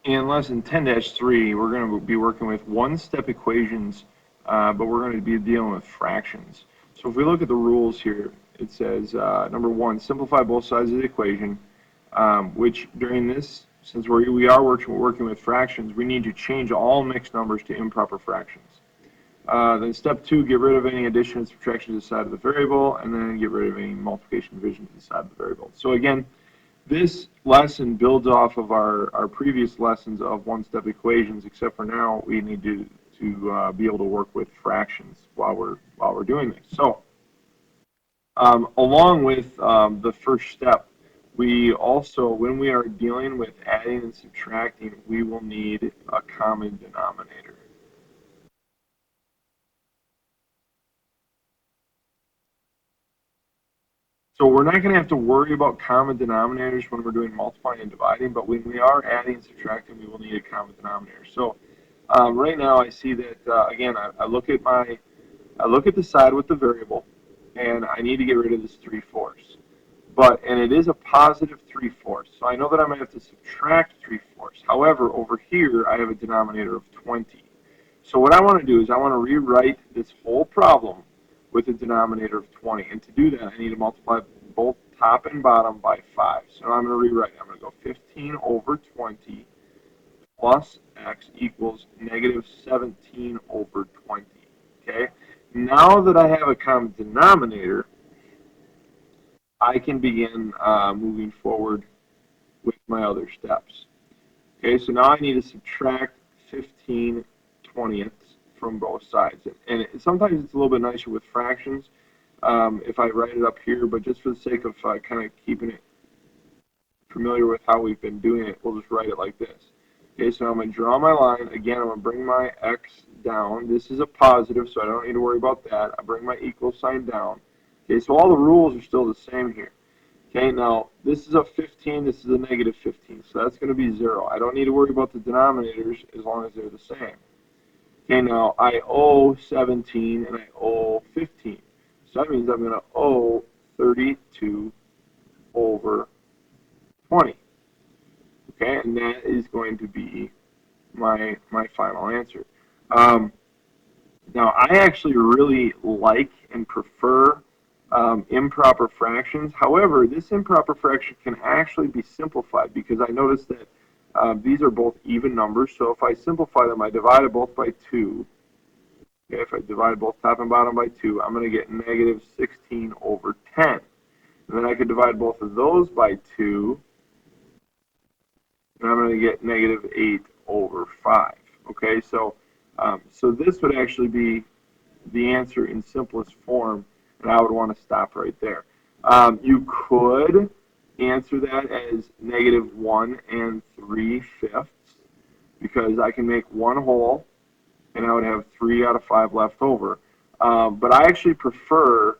In lesson 10-3, we're going to be working with one-step equations, but we're going to be dealing with fractions. So if we look at the rules here, it says, number one, simplify both sides of the equation, which during this, since we are working with fractions, we need to change all mixed numbers to improper fractions. Then step two, get rid of any addition and subtraction to the side of the variable, and then get rid of any multiplication and division to the side of the variable. So again, this lesson builds off of our previous lessons of one-step equations, except for now we need to be able to work with fractions while we're doing this. So along with the first step, we also, when we are dealing with adding and subtracting, we will need a common denominator. So we're not going to have to worry about common denominators when we're doing multiplying and dividing, but when we are adding and subtracting, we will need a common denominator. So right now I see that, again, I look at the side with the variable, and I need to get rid of this 3/4. And it is a positive 3/4, so I know that I'm going to have to subtract 3/4. However, over here, I have a denominator of 20. So what I want to do is I want to rewrite this whole problem with a denominator of 20. And to do that, I need to multiply both top and bottom by 5. So I'm going to rewrite it. I'm going to go 15 over 20 plus x equals negative 17 over 20. Okay? Now that I have a common denominator, I can begin moving forward with my other steps. Okay, so now I need to subtract 15/20 from both sides. And sometimes it's a little bit nicer with fractions if I write it up here, but just for the sake of kind of keeping it familiar with how we've been doing it, we'll just write it like this. Okay, so I'm going to draw my line. Again, I'm going to bring my x down. This is a positive, so I don't need to worry about that. I bring my equal sign down. Okay, so all the rules are still the same here. Okay, now this is a 15, this is a negative 15, so that's going to be 0. I don't need to worry about the denominators as long as they're the same. Okay, now I owe 17 and I owe 15. So that means I'm going to owe 32 over 20. Okay, and that is going to be my final answer. Now, I actually really like and prefer improper fractions. However, this improper fraction can actually be simplified because I noticed that these are both even numbers. So if I simplify them, I divide it both by 2. Okay, if I divide both top and bottom by 2, I'm going to get negative 16 over 10. And then I could divide both of those by 2, and I'm going to get negative 8 over 5. Okay, so this would actually be the answer in simplest form, and I would want to stop right there. You could answer that as negative 1 3/5, because I can make one whole, and I would have 3 out of 5 left over. But I actually prefer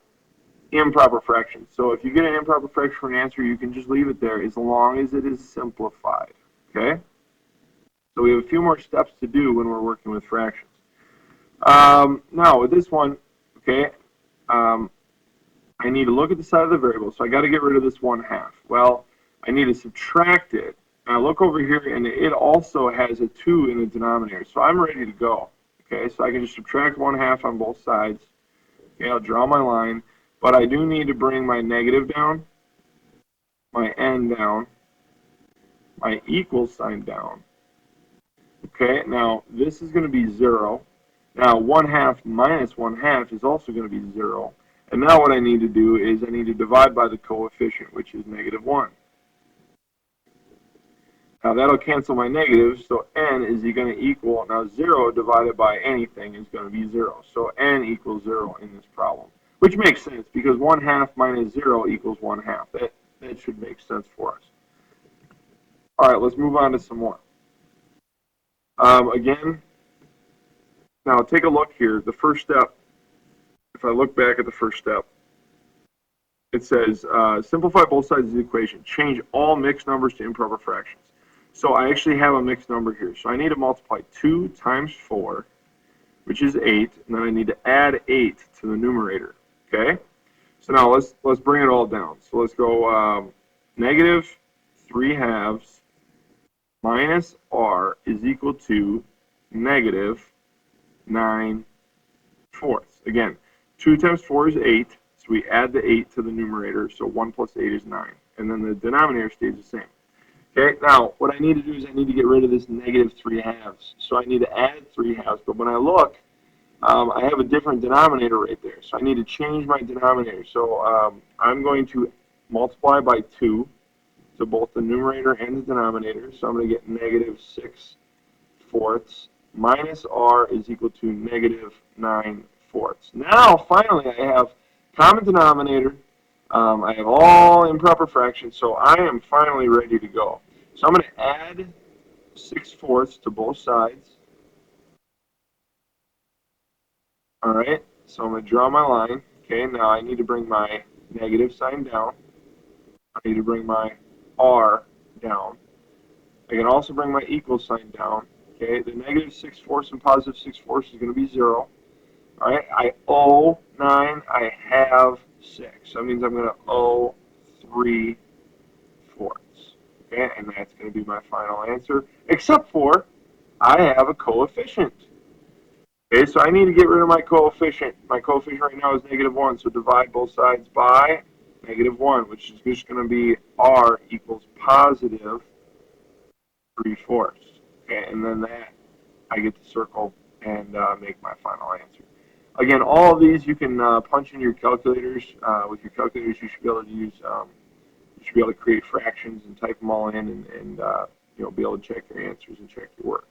improper fractions. So if you get an improper fraction for an answer, you can just leave it there as long as it is simplified. Okay? So we have a few more steps to do when we're working with fractions. Now, with this one, okay, I need to look at the side of the variable, so I got to get rid of this 1/2. Well, I need to subtract it. And I look over here, and it also has a 2 in the denominator, so I'm ready to go. Okay, so I can just subtract 1/2 on both sides. Okay, I'll draw my line, but I do need to bring my negative down, my n down, my equal sign down. Okay, now this is going to be 0. Now 1/2 minus 1/2 is also going to be 0. And now what I need to do is I need to divide by the coefficient, which is negative 1. Now that'll cancel my negatives, so n is going to equal, now 0 divided by anything is going to be 0. So n equals 0 in this problem, which makes sense because 1/2 minus 0 equals 1/2. That should make sense for us. All right, let's move on to some more. Again, now take a look here. The first step, if I look back at the first step, it says simplify both sides of the equation. Change all mixed numbers to improper fractions. So I actually have a mixed number here. So I need to multiply 2 times 4, which is 8, and then I need to add 8 to the numerator. Okay? So now let's bring it all down. So let's go negative 3/2 minus r is equal to negative 9/4. Again, 2 times 4 is 8, so we add the 8 to the numerator, so 1 plus 8 is 9. And then the denominator stays the same. Okay, now what I need to do is I need to get rid of this negative 3/2. So I need to add 3/2, but when I look, I have a different denominator right there. So I need to change my denominator. So I'm going to multiply by 2 to both the numerator and the denominator. So I'm going to get negative 6/4 minus r is equal to negative 9/4. Now, finally, I have common denominator. I have all improper fractions, so I am finally ready to go. So I'm going to add 6/4 to both sides. All right, so I'm going to draw my line. Okay, now I need to bring my negative sign down. I need to bring my r down. I can also bring my equal sign down. Okay, the negative 6/4 and positive 6/4 is going to be 0. All right, I owe 9, I have 6. So that means I'm going to owe 3/4. Okay, and that's going to be my final answer, except for I have a coefficient. Okay, so I need to get rid of my coefficient. My coefficient right now is -1, so divide both sides by -1, which is just going to be r equals positive 3/4. Okay, and then that I get to circle and make my final answer. Again, all of these you can punch in your calculators. With your calculators, you should be able to use. You should be able to create fractions and type them all in, and you know, be able to check your answers and check your work.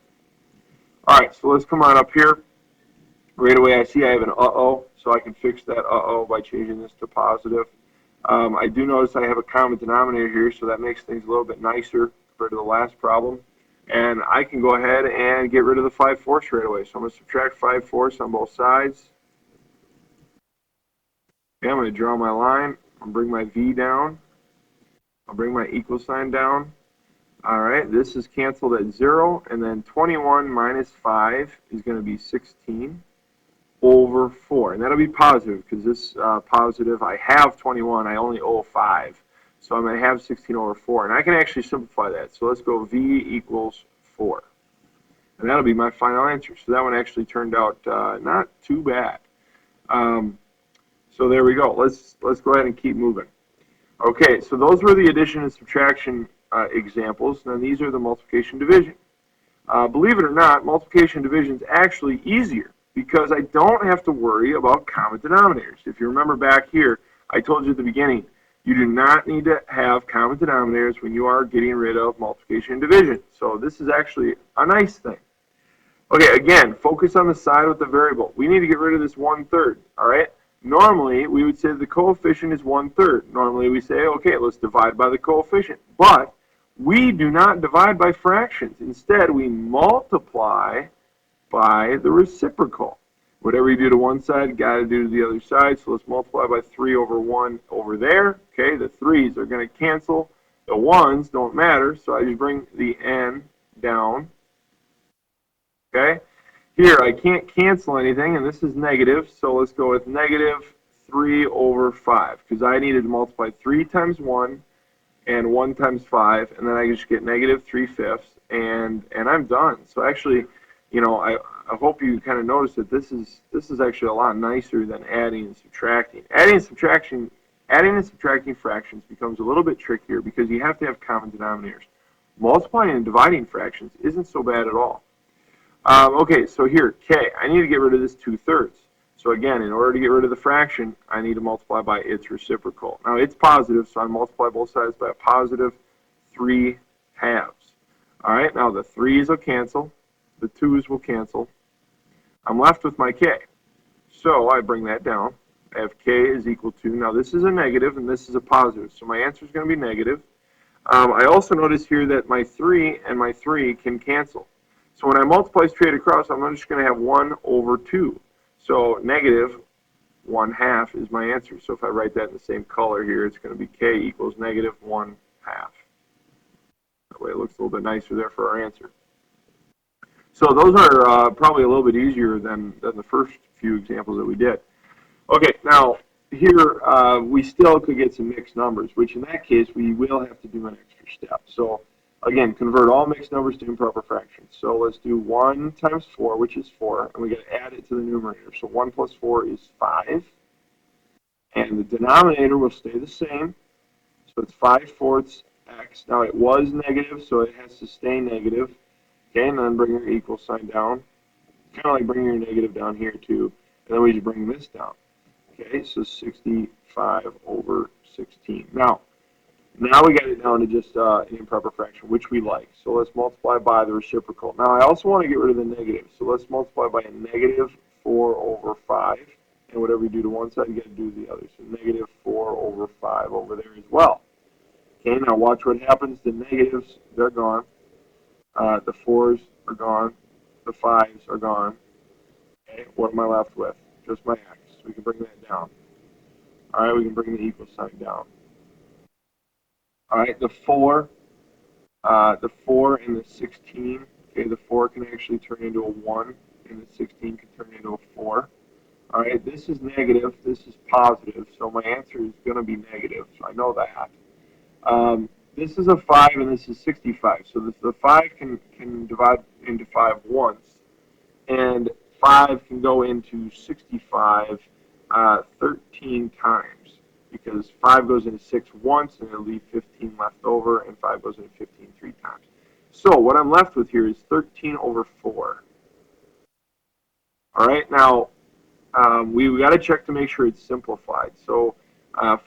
All right, so let's come on up here. Right away, I see I have an uh-oh, so I can fix that uh-oh by changing this to positive. I do notice I have a common denominator here, so that makes things a little bit nicer compared to the last problem. And I can go ahead and get rid of the 5/4 right away. So I'm going to subtract 5/4 on both sides. Okay, I'm going to draw my line. I'll bring my v down. I'll bring my equal sign down. All right, this is canceled at 0, and then 21 minus 5 is going to be 16/4, and that'll be positive because this positive, I have 21, I only owe 5, so I'm going to have 16/4, and I can actually simplify that. So let's go v equals 4, and that'll be my final answer. So that one actually turned out not too bad. So there we go. Let's go ahead and keep moving. Okay, so those were the addition and subtraction examples. Now these are the multiplication division. Believe it or not, multiplication division is actually easier because I don't have to worry about common denominators. If you remember back here, I told you at the beginning, you do not need to have common denominators when you are getting rid of multiplication and division. So this is actually a nice thing. Okay, again, focus on the side with the variable. We need to get rid of this 1/3, all right? Normally, we would say the coefficient is 1/3. Normally, we say, okay, let's divide by the coefficient. But we do not divide by fractions. Instead, we multiply by the reciprocal. Whatever you do to one side, got to do to the other side. So let's multiply by 3/1 over there. Okay, the 3's are going to cancel. The 1's don't matter, so I just bring the n down. Okay, here I can't cancel anything, and this is negative, so let's go with -3/5, because I needed to multiply 3 times 1 and 1 times 5, and then I just get -3/5, and I'm done. So actually, you know, I hope you kind of notice that this is actually a lot nicer than adding and subtracting. Adding and subtracting fractions becomes a little bit trickier because you have to have common denominators. Multiplying and dividing fractions isn't so bad at all. Okay, so here, k, I need to get rid of this 2/3. So again, in order to get rid of the fraction, I need to multiply by its reciprocal. Now, it's positive, so I multiply both sides by a positive 3/2. All right, now the 3's will cancel. The 2's will cancel. I'm left with my k. So I bring that down. I have k is equal to, now this is a negative and this is a positive, so my answer is going to be negative. I also notice here that my 3 and my 3 can cancel. So when I multiply straight across, I'm just going to have 1/2. So -1/2 is my answer. So if I write that in the same color here, it's going to be k equals -1/2. That way it looks a little bit nicer there for our answer. So those are probably a little bit easier than the first few examples that we did. Okay, now here we still could get some mixed numbers, which in that case we will have to do an extra step. So Again, convert all mixed numbers to improper fractions. So let's do 1 times 4, which is 4, and we got to add it to the numerator. So 1 plus 4 is 5, and the denominator will stay the same. So it's 5/4 x. Now it was negative, so it has to stay negative. Okay, and then bring your equal sign down. Kind of like bringing your negative down here too, and then we just bring this down. Okay, so 65/16. Now we got it down to just an improper fraction, which we like. So let's multiply by the reciprocal. Now I also want to get rid of the negative, so let's multiply by a -4/5. And whatever you do to one side, you got to do to the other. So -4/5 over there as well. Okay, now watch what happens. The negatives, they're gone. The 4s are gone. The 5s are gone. Okay, what am I left with? Just my x. We can bring that down. All right, we can bring the equal sign down. All right, the 4 and the 16. Okay, the 4 can actually turn into a 1, and the 16 can turn into a 4. All right, this is negative, this is positive, so my answer is going to be negative, so I know that. This is a 5 and this is 65, so the 5 can divide into 5 once, and 5 can go into 65 13 times, because 5 goes into 6 once, and it'll leave 15 left over, and 5 goes into 15 3 times. So what I'm left with here is 13/4. All right, now, we got to check to make sure it's simplified. So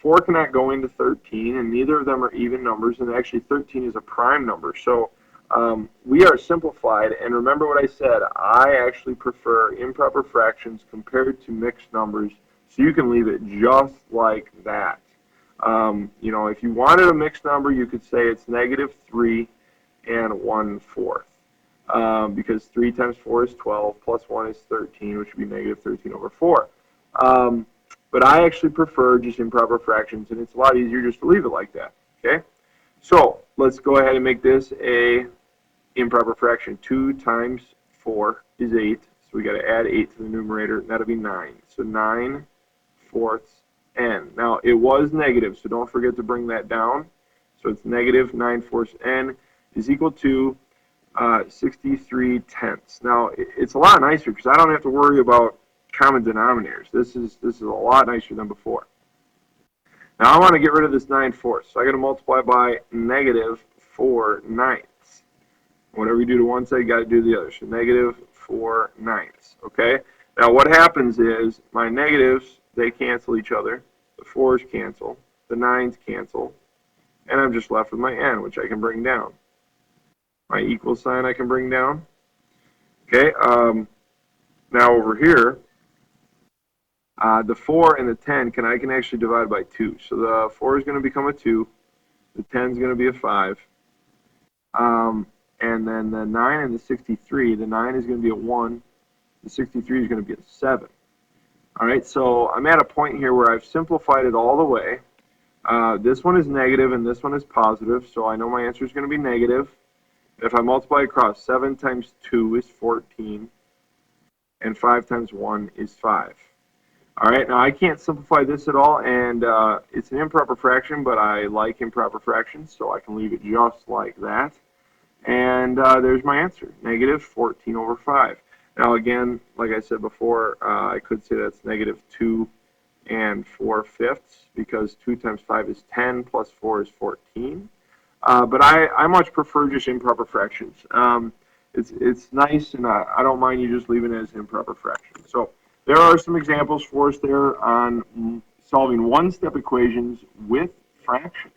4 cannot go into 13, and neither of them are even numbers, and actually 13 is a prime number. So we are simplified, and remember what I said, I actually prefer improper fractions compared to mixed numbers, so you can leave it just like that. You know, if you wanted a mixed number, you could say it's -3 and 1/4. Because 3 times 4 is 12, plus 1 is 13, which would be -13/4. But I actually prefer just improper fractions, and it's a lot easier just to leave it like that. Okay? So let's go ahead and make this a improper fraction. 2 times 4 is 8, so we got to add 8 to the numerator, and that'll be 9. So 9/4 n. Now it was negative, so don't forget to bring that down. So it's -9/4 n is equal to 63/10. Now it's a lot nicer because I don't have to worry about common denominators. This is a lot nicer than before. Now I want to get rid of this 9/4, so I got to multiply by -4/9. Whatever you do to one side, you got to do to the other. So -4/9. Okay. Now what happens is my negatives, they cancel each other. The 4s cancel. The 9s cancel. And I'm just left with my n, which I can bring down. My equal sign I can bring down. Okay, now over here, the 4 and the 10 I can actually divide by 2. So the 4 is going to become a 2, the 10 is going to be a 5, and then the 9 and the 63, the 9 is going to be a 1, the 63 is going to be a 7. All right, so I'm at a point here where I've simplified it all the way. This one is negative and this one is positive, so I know my answer is going to be negative. If I multiply across, 7 times 2 is 14, and 5 times 1 is 5. All right, now I can't simplify this at all, and it's an improper fraction, but I like improper fractions, so I can leave it just like that. And there's my answer, -14/5. Now again, like I said before, I could say that's -2 4/5, because 2 times 5 is 10, plus 4 is 14. But I much prefer just improper fractions. It's nice, and I don't mind you just leaving it as improper fraction. So there are some examples for us there on solving one-step equations with fractions.